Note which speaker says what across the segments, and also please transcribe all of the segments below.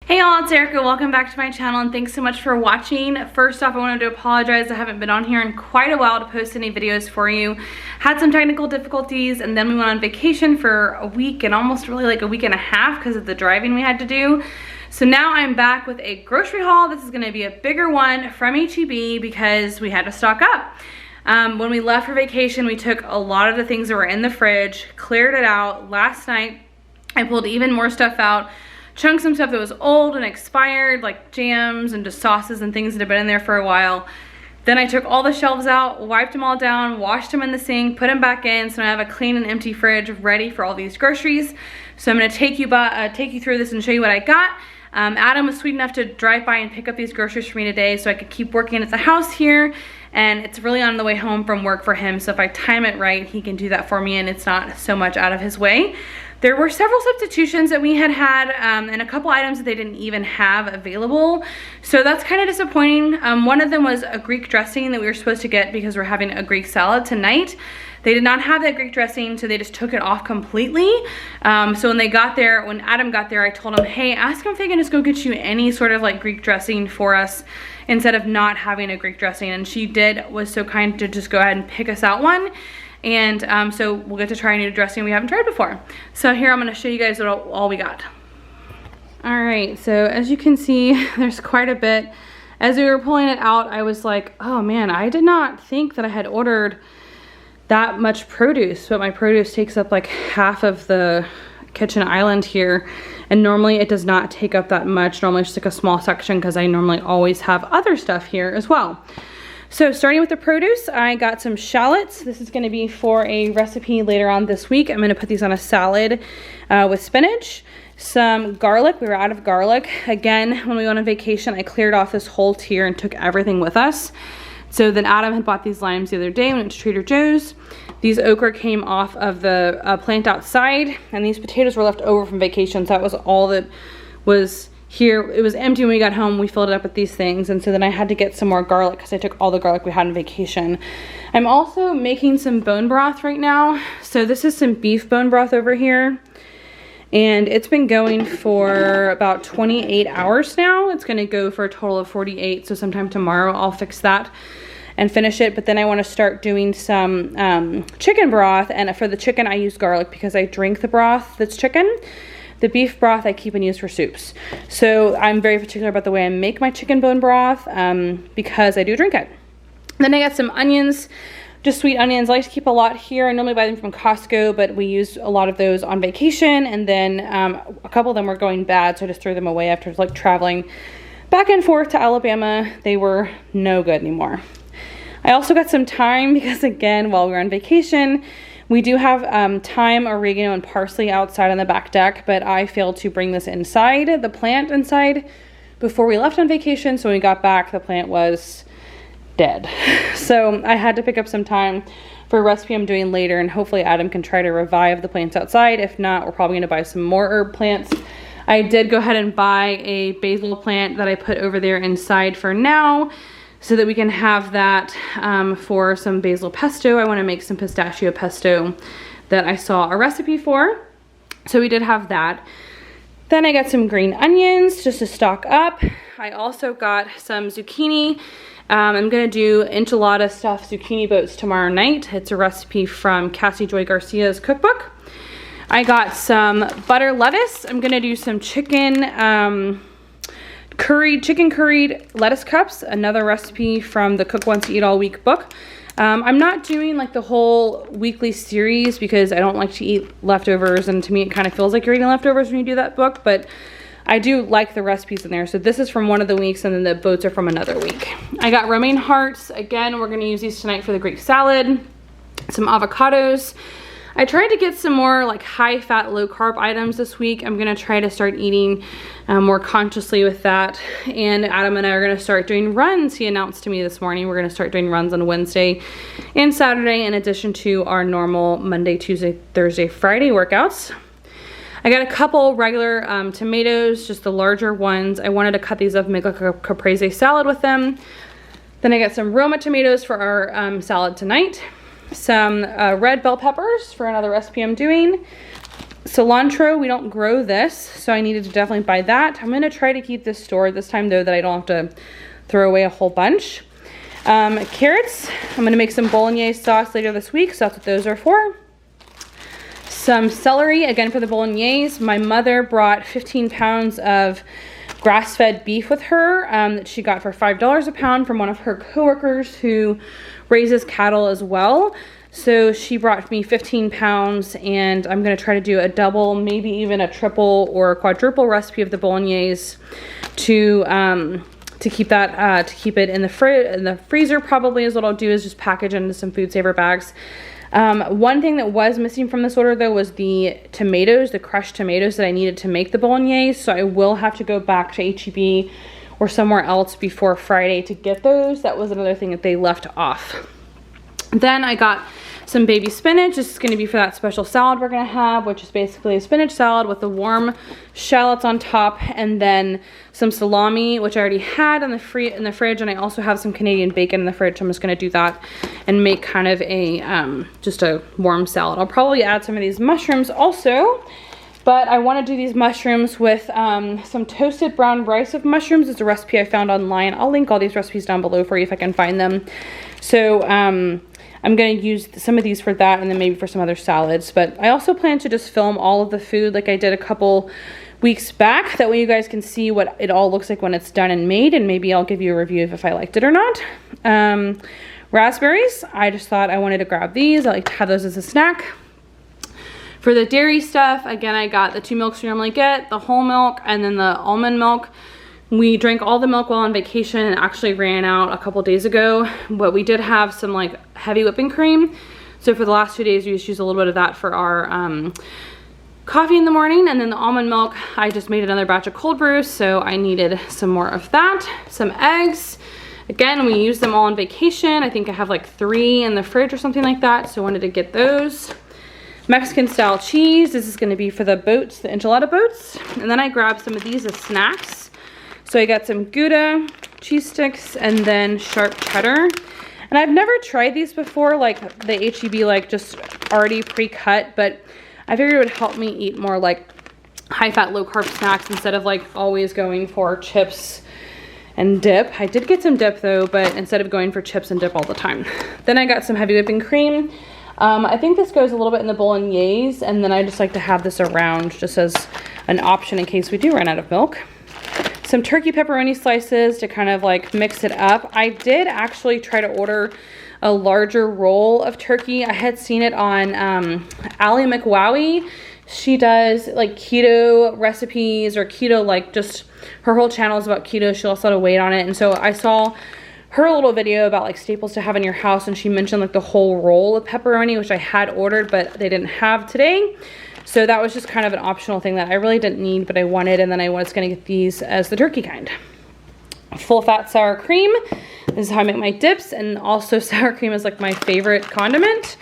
Speaker 1: Hey y'all, it's Erica. Welcome back to my channel and thanks so much for watching. First off, I wanted to apologize. I haven't been on here in quite a while to post any videos for you. Had some technical difficulties and then we went on vacation for a week and almost really like a week and a half because of the driving we had to do. So now I'm back with a grocery haul. This is gonna be a bigger one from HEB because we had to stock up. When we left for vacation, we took a lot of the things that were in the fridge, cleared it out. Last night, I pulled even more stuff out. Chunked some stuff that was old and expired, like jams and just sauces and things that have been in there for a while. Then I took all the shelves out, wiped them all down, washed them in the sink, put them back in, so I have a clean and empty fridge ready for all these groceries. So I'm gonna take you through this and show you what I got. Adam was sweet enough to drive by and pick up these groceries for me today so I could keep working at the house here. And it's really on the way home from work for him, so if I time it right, he can do that for me and it's not so much out of his way. There were several substitutions that we had and a couple items that they didn't even have available. So that's kind of disappointing. One of them was a Greek dressing that we were supposed to get because we're having a Greek salad tonight. They did not have that Greek dressing, so they just took it off completely. So when Adam got there, I told him, hey, ask him if they can just go get you any sort of like Greek dressing for us instead of not having a Greek dressing. And she was so kind to just go ahead and pick us out one. And so we'll get to try a new dressing we haven't tried before. So here I'm gonna show you guys what all we got. All right, so as you can see, there's quite a bit. As we were pulling it out, I was like, oh man, I did not think that I had ordered that much produce, but my produce takes up like half of the kitchen island here. And normally it does not take up that much. Normally it's just like a small section because I normally always have other stuff here as well. So starting with the produce, I got some shallots. This is gonna be for a recipe later on this week. I'm gonna put these on a salad with spinach. Some garlic, we were out of garlic. Again, when we went on vacation, I cleared off this whole tier and took everything with us. So then Adam had bought these limes the other day when we went to Trader Joe's. These okra came off of the plant outside, and these potatoes were left over from vacation, so that was all that was here. It was empty when we got home. We filled it up with these things, and so then I had to get some more garlic because I took all the garlic we had on vacation. I'm also making some bone broth right now. So this is some beef bone broth over here, and it's been going for about 28 hours now. It's gonna go for a total of 48, so sometime tomorrow I'll fix that and finish it. But then I want to start doing some chicken broth, and for the chicken I use garlic because I drink the broth that's chicken. The beef broth I keep and use for soups. So I'm very particular about the way I make my chicken bone broth because I do drink it. Then I got some onions, just sweet onions. I like to keep a lot here. I normally buy them from Costco, but we use a lot of those on vacation. And then a couple of them were going bad, so I just threw them away after like traveling back and forth to Alabama. They were no good anymore. I also got some thyme because again, while we were on vacation, we do have thyme, oregano, and parsley outside on the back deck, but I failed to bring this inside, the plant inside, before we left on vacation. So when we got back, the plant was dead. So I had to pick up some thyme for a recipe I'm doing later, and hopefully Adam can try to revive the plants outside. If not, we're probably gonna buy some more herb plants. I did go ahead and buy a basil plant that I put over there inside for now, so that we can have that for some basil pesto. I want to make some pistachio pesto that I saw a recipe for. So we did have that. Then I got some green onions just to stock up. I also got some zucchini. I'm gonna do enchilada stuffed zucchini boats tomorrow night. It's a recipe from Cassie Joy Garcia's cookbook. I got some butter lettuce. I'm gonna do some chicken curried lettuce cups, another recipe from the Cook Once Eat All Week book. I'm not doing like the whole weekly series because I don't like to eat leftovers, and to me it kind of feels like you're eating leftovers when you do that book, but I do like the recipes in there. So this is from one of the weeks and then the boats are from another week. I got romaine hearts. Again, we're gonna use these tonight for the Greek salad. Some avocados. I tried to get some more like high fat, low carb items this week. I'm gonna try to start eating more consciously with that. And Adam and I are gonna start doing runs. He announced to me this morning we're gonna start doing runs on Wednesday and Saturday in addition to our normal Monday, Tuesday, Thursday, Friday workouts. I got a couple regular tomatoes, just the larger ones. I wanted to cut these up and make like a caprese salad with them. Then I got some Roma tomatoes for our salad tonight. Some red bell peppers for another recipe I'm doing. cilantro, we don't grow this, so I needed to definitely buy that. I'm gonna try to keep this stored this time though, that I don't have to throw away a whole bunch. Carrots, I'm gonna make some bolognese sauce later this week, so that's what those are for. Some celery, again for the bolognese. My mother brought 15 pounds of grass-fed beef with her that she got for $5 a pound from one of her coworkers who raises cattle as well. So she brought me 15 pounds, and I'm gonna try to do a double, maybe even a triple or quadruple recipe of the bolognese to keep that, to keep it in the freezer. Probably is what I'll do, is just package into some food saver bags. One thing that was missing from this order though was the tomatoes, the crushed tomatoes that I needed to make the bolognese. So I will have to go back to H-E-B or somewhere else before Friday to get those. That was another thing that they left off. Then I got some baby spinach. This is going to be for that special salad we're going to have, which is basically a spinach salad with the warm shallots on top, and then some salami, which I already had in the fridge, and I also have some Canadian bacon in the fridge. I'm just going to do that and make kind of a just a warm salad. I'll probably add some of these mushrooms also, but I want to do these mushrooms with some toasted brown rice with mushrooms. It's a recipe I found online. I'll link all these recipes down below for you if I can find them. So I'm going to use some of these for that, and then maybe for some other salads. But I also plan to just film all of the food like I did a couple weeks back. That way you guys can see what it all looks like when it's done and made, and maybe I'll give you a review of if I liked it or not. Raspberries, I just thought I wanted to grab these. I like to have those as a snack. For the dairy stuff, again, I got the 2 milks we normally get, the whole milk and then the almond milk. We drank all the milk while on vacation and actually ran out a couple days ago, but we did have some like heavy whipping cream. So for the last 2 days, we just used a little bit of that for our coffee in the morning. And then the almond milk, I just made another batch of cold brew, so I needed some more of that. Some eggs. Again, we used them all on vacation. I think I have like 3 in the fridge or something like that, so I wanted to get those. Mexican style cheese. This is going to be for the boats, the enchilada boats. And then I grabbed some of these as snacks. So I got some Gouda cheese sticks and then sharp cheddar. And I've never tried these before, like the H-E-B, like just already pre-cut, but I figured it would help me eat more like high-fat, low-carb snacks instead of like always going for chips and dip. I did get some dip though, but instead of going for chips and dip all the time. Then I got some heavy whipping cream. I think this goes a little bit in the bolognese, and then I just like to have this around just as an option in case we do run out of milk. Some turkey pepperoni slices to kind of like mix it up. I did actually try to order a larger roll of turkey. I had seen it on Ali McWowie. She does like keto recipes or keto, like just her whole channel is about keto. She lost a lot of weight on it. And so I saw her little video about like staples to have in your house, and she mentioned like the whole roll of pepperoni, which I had ordered, but they didn't have today. So that was just kind of an optional thing that I really didn't need, but I wanted, and then I was gonna get these as the turkey kind. Full fat sour cream. This is how I make my dips, and also sour cream is like my favorite condiment.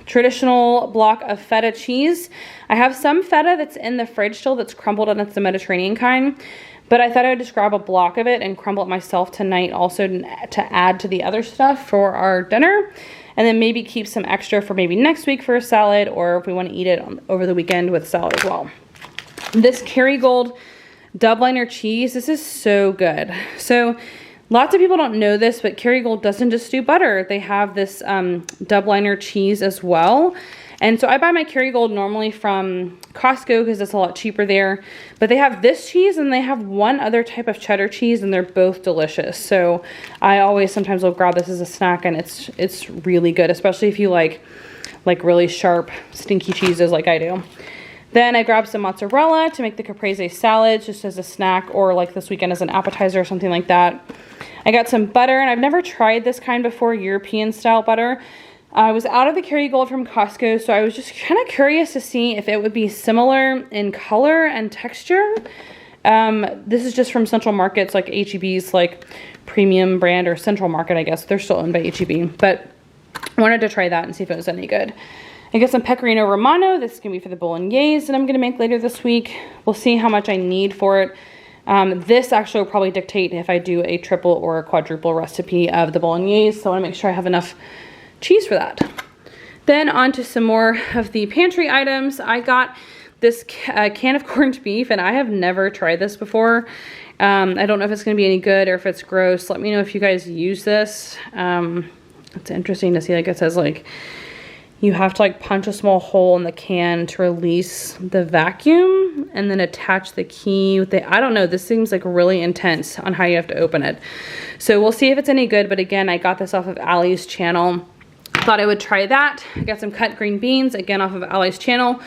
Speaker 1: Traditional block of feta cheese. I have some feta that's in the fridge still that's crumbled, and it's the Mediterranean kind. But I thought I would just grab a block of it and crumble it myself tonight also to add to the other stuff for our dinner. And then maybe keep some extra for maybe next week for a salad, or if we want to eat it over the weekend with salad as well. This Kerrygold Dubliner cheese, this is so good. So lots of people don't know this, but Kerrygold doesn't just do butter. They have this Dubliner cheese as well. And so I buy my Kerrygold normally from Costco because it's a lot cheaper there. But they have this cheese and they have one other type of cheddar cheese, and they're both delicious. So I always sometimes will grab this as a snack, and it's really good, especially if you like really sharp, stinky cheeses like I do. Then I grabbed some mozzarella to make the caprese salads just as a snack, or like this weekend as an appetizer or something like that. I got some butter, and I've never tried this kind before, European style butter. I was out of the Kerrygold from Costco, so I was just kind of curious to see if it would be similar in color and texture. This is just from Central Markets, like H-E-B's like premium brand, or Central Market, I guess. They're still owned by H-E-B, but I wanted to try that and see if it was any good. I got some Pecorino Romano. This is going to be for the bolognese that I'm going to make later this week. We'll see how much I need for it. This actually will probably dictate if I do a triple or a quadruple recipe of the bolognese, so I want to make sure I have enough cheese for that. Then on to some more of the pantry items. I got this can of corned beef, and I have never tried this before. I don't know if it's gonna be any good or if it's gross. Let me know if you guys use this. It's interesting to see, like it says like you have to like punch a small hole in the can to release the vacuum and then attach the key with the, I don't know, this seems like really intense on how you have to open it. So we'll see if it's any good, but again, I got this off of Allie's channel. Thought I would try that. I got some cut green beans, again off of Allie's channel.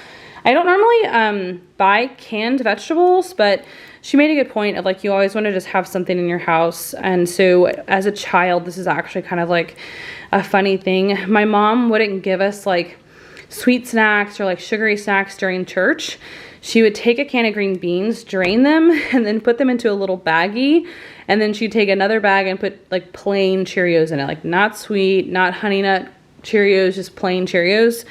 Speaker 1: I don't normally buy canned vegetables, but she made a good point of like, you always want to just have something in your house. And so as a child, this is actually kind of like a funny thing. My mom wouldn't give us like sweet snacks or like sugary snacks during church. She would take a can of green beans, drain them, and then put them into a little baggie. And then she'd take another bag and put like plain Cheerios in it, like not sweet, not honey nut Cheerios, just plain Cheerios.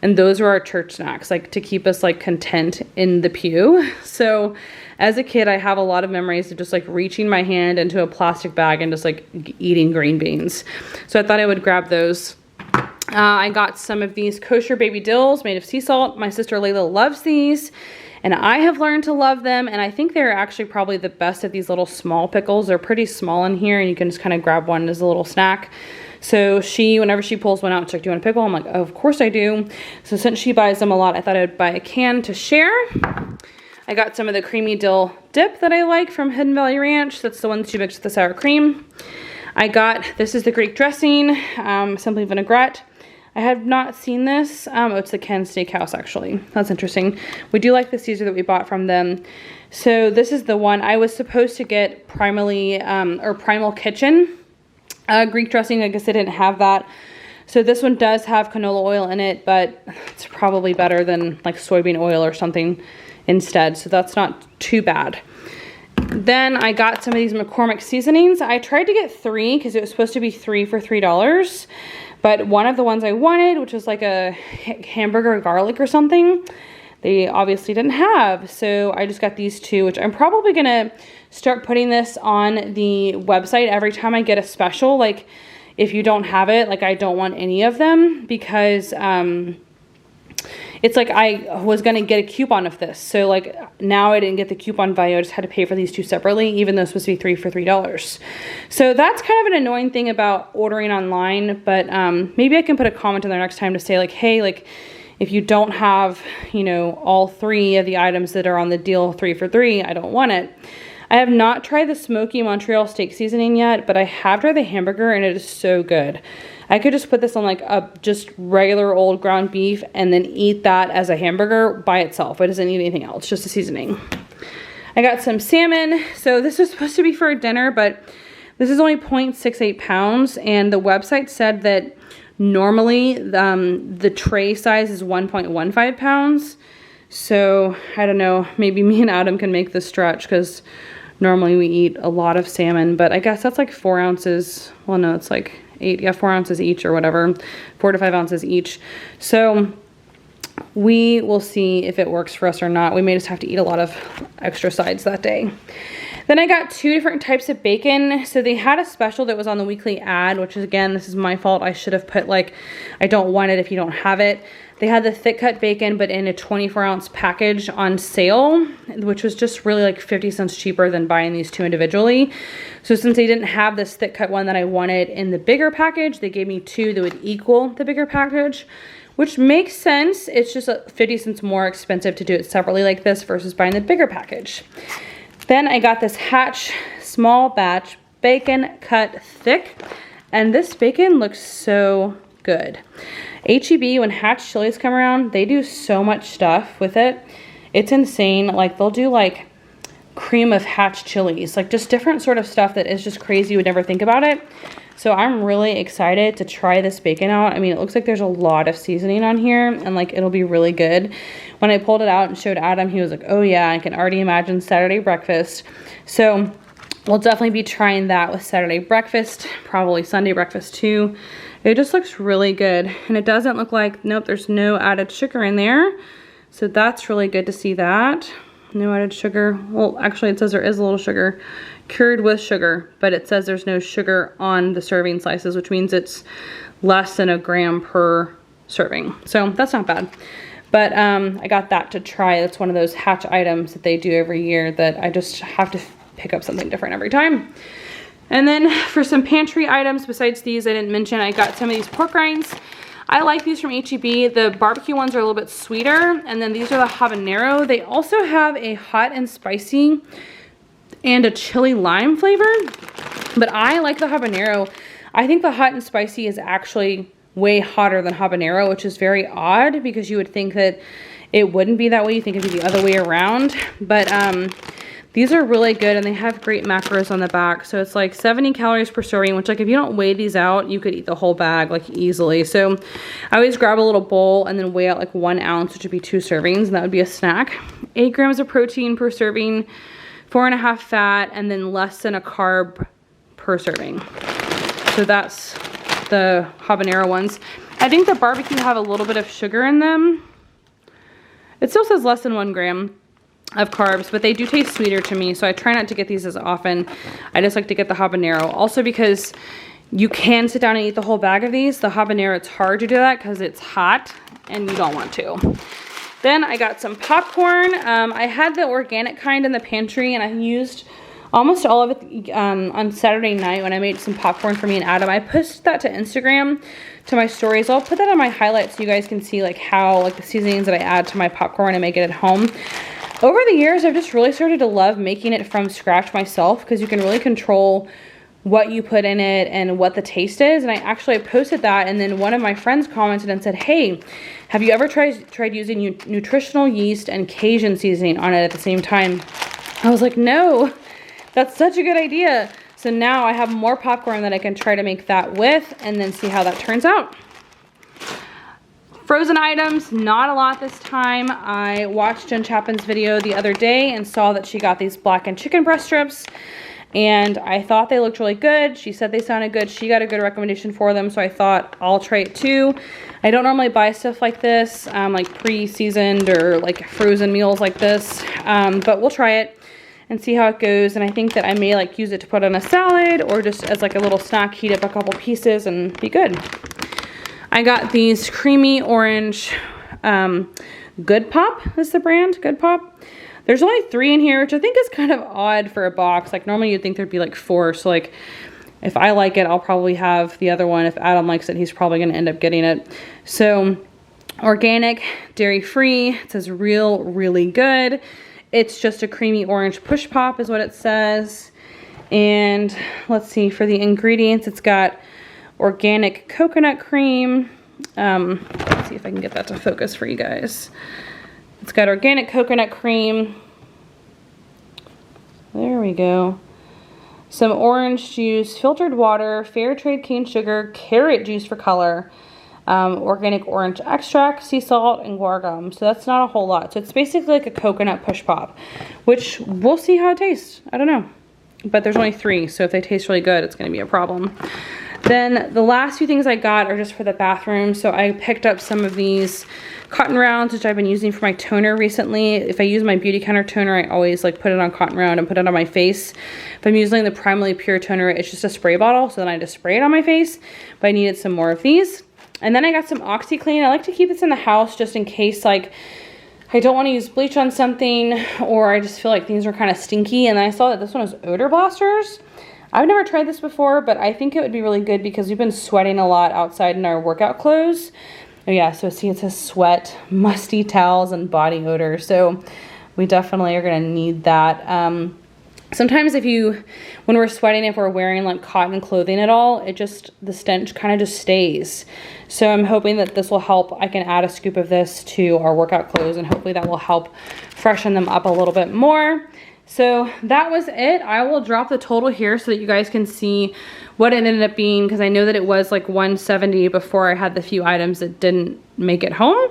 Speaker 1: And those were our church snacks, like to keep us like content in the pew. So as a kid, I have a lot of memories of just like reaching my hand into a plastic bag and just like eating green beans. So I thought I would grab those. I got some of these kosher baby dills made of sea salt. My sister Layla loves these, and I have learned to love them. And I think they're actually probably the best of these little small pickles. They're pretty small in here, and you can just kind of grab one as a little snack. So whenever she pulls one out, she's like, do you want a pickle? I'm like, oh, of course I do. So since she buys them a lot, I thought I would buy a can to share. I got some of the creamy dill dip that I like from Hidden Valley Ranch. That's the one that you mix with the sour cream. I got, this is the Greek dressing, simply vinaigrette. I have not seen this. Oh, it's the Ken Steakhouse, actually. That's interesting. We do like the Caesar that we bought from them. So this is the one I was supposed to get Primal Kitchen Greek dressing. I guess they didn't have that. So this one does have canola oil in it, but it's probably better than like soybean oil or something instead. So that's not too bad. Then I got some of these McCormick seasonings. I tried to get 3 because it was supposed to be 3 for $3. But one of the ones I wanted, which was like a hamburger garlic or something, they obviously didn't have. So I just got these 2, which I'm probably going to start putting this on the website every time I get a special. Like if you don't have it, like I don't want any of them, because it's like I was going to get a coupon of this. So like now I didn't get the coupon value. I just had to pay for these 2 separately, even though it's supposed to be 3 for $3. So that's kind of an annoying thing about ordering online. But maybe I can put a comment in there next time to say like, hey, like if you don't have, you know, all 3 of the items that are on the deal 3 for $3, I don't want it. I have not tried the smoky Montreal steak seasoning yet, but I have tried the hamburger and it is so good. I could just put this on like a just regular old ground beef and then eat that as a hamburger by itself. It doesn't need anything else, just a seasoning. I got some salmon. So this was supposed to be for dinner, but this is only 0.68 pounds. And the website said that normally the tray size is 1.15 pounds. So I don't know, maybe me and Adam can make this stretch because normally we eat a lot of salmon, but I guess that's like 4 ounces. Well, no, it's like 4 ounces each or whatever, 4 to 5 ounces each. So we will see if it works for us or not. We may just have to eat a lot of extra sides that day. Then I got 2 different types of bacon. So they had a special that was on the weekly ad, which is, again, this is my fault. I should have put like, I don't want it if you don't have it. They had the thick cut bacon, but in a 24-ounce package on sale, which was just really like 50 cents cheaper than buying these 2 individually. So since they didn't have this thick cut one that I wanted in the bigger package, they gave me 2 that would equal the bigger package, which makes sense. It's just 50 cents more expensive to do it separately like this versus buying the bigger package. Then I got this Hatch small batch bacon cut thick, and this bacon looks so good. H-E-B, when Hatch chilies come around, they do so much stuff with it. It's insane. Like they'll do like cream of Hatch chilies, like just different sort of stuff that is just crazy. You would never think about it. So I'm really excited to try this bacon out. I mean, it looks like there's a lot of seasoning on here and like it'll be really good. When I pulled it out and showed Adam, he was like, oh yeah, I can already imagine Saturday breakfast. So we'll definitely be trying that with Saturday breakfast, probably Sunday breakfast too. It just looks really good. And it doesn't look like, nope, there's no added sugar in there. So that's really good to see that. No added sugar. Well, actually it says there is a little sugar, cured with sugar, but it says there's no sugar on the serving slices, which means it's less than 1 gram per serving. So that's not bad. But I got that to try. That's one of those hatch items that they do every year that I just have to pick up something different every time. And then for some pantry items, besides these I didn't mention, I got some of these pork rinds. I like these from H-E-B. The barbecue ones are a little bit sweeter. And then these are the habanero. They also have a hot and spicy and a chili lime flavor. But I like the habanero. I think the hot and spicy is actually way hotter than habanero, which is very odd because you would think that it wouldn't be that way. You think it'd be the other way around. But these are really good and they have great macros on the back. So it's like 70 calories per serving, which like if you don't weigh these out, you could eat the whole bag like easily. So I always grab a little bowl and then weigh out like 1 ounce, which would be 2 servings, and that would be a snack. 8 grams of protein per serving, 4.5 fat, and then less than a carb per serving. So that's the habanero ones. I think the barbecue have a little bit of sugar in them. It still says less than 1 gram of carbs, but they do taste sweeter to me, so I try not to get these as often. I just like to get the habanero. Also because you can sit down and eat the whole bag of these. The habanero, it's hard to do that because it's hot and you don't want to. Then I got some popcorn. I had the organic kind in the pantry and I used almost all of it on Saturday night when I made some popcorn for me and Adam. I posted that to Instagram, to my stories. I'll put that on my highlights so you guys can see like how like the seasonings that I add to my popcorn and make it at home. Over the years, I've just really started to love making it from scratch myself because you can really control what you put in it and what the taste is. And I posted that, and then one of my friends commented and said, hey, have you ever tried using nutritional yeast and Cajun seasoning on it at the same time? I was like, no, that's such a good idea. So now I have more popcorn that I can try to make that with and then see how that turns out. Frozen items, not a lot this time. I watched Jen Chapin's video the other day and saw that she got these blackened chicken breast strips, and I thought they looked really good. She said they sounded good. She got a good recommendation for them, so I thought I'll try it too. I don't normally buy stuff like this, like pre-seasoned or like frozen meals like this, but we'll try it and see how it goes. And I think that I may like use it to put on a salad or just as like a little snack, heat up a couple pieces and be good. I got these creamy orange Good Pop is the brand, Good Pop. There's only 3 in here, which I think is kind of odd for a box. Like normally you'd think there'd be like 4. So like if I like it, I'll probably have the other one. If Adam likes it, he's probably gonna end up getting it. So organic, dairy-free, it says really good. It's just a creamy orange push pop is what it says. And let's see, for the ingredients, it's got organic coconut cream. Let's see if I can get that to focus for you guys. It's got organic coconut cream. There we go. Some orange juice, filtered water, fair trade cane sugar, carrot juice for color, organic orange extract, sea salt, and guar gum. So that's not a whole lot. So it's basically like a coconut push pop, which we'll see how it tastes. I don't know. But there's only 3, so if they taste really good, it's going to be a problem. Then the last few things I got are just for the bathroom. So I picked up some of these cotton rounds, which I've been using for my toner recently. If I use my Beautycounter toner, I always like put it on cotton round and put it on my face. If I'm using the Primally Pure toner, it's just a spray bottle, so then I just spray it on my face. But I needed some more of these. And then I got some OxyClean. I like to keep this in the house just in case like I don't want to use bleach on something, or I just feel like things are kind of stinky. And I saw that this one was odor blasters. I've never tried this before, but I think it would be really good because we've been sweating a lot outside in our workout clothes. Oh yeah, so see it says sweat, musty towels, and body odor. So we definitely are gonna need that. Sometimes when we're sweating, if we're wearing like cotton clothing at all, the stench kind of just stays. So I'm hoping that this will help. I can add a scoop of this to our workout clothes and hopefully that will help freshen them up a little bit more. So that was it. I will drop the total here so that you guys can see what it ended up being, because I know that it was like $170 before I had the few items that didn't make it home.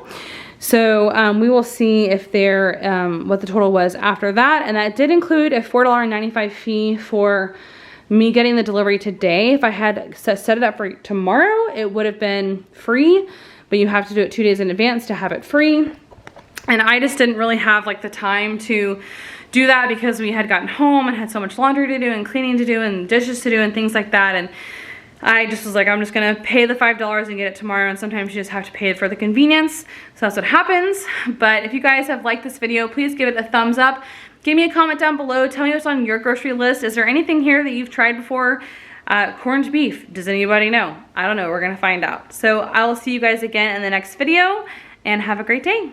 Speaker 1: So we will see if what the total was after that. And that did include a $4.95 fee for me getting the delivery today. If I had set it up for tomorrow, it would have been free, but you have to do it 2 days in advance to have it free. And I just didn't really have like the time to do that because we had gotten home and had so much laundry to do and cleaning to do and dishes to do and things like that. And I just was like, I'm just gonna pay the $5 and get it tomorrow, and sometimes you just have to pay it for the convenience. So that's what happens. But if you guys have liked this video, please give it a thumbs up. Give me a comment down below. Tell me what's on your grocery list. Is there anything here that you've tried before? Corned beef, does anybody know? I don't know, we're gonna find out. So I will see you guys again in the next video, and have a great day.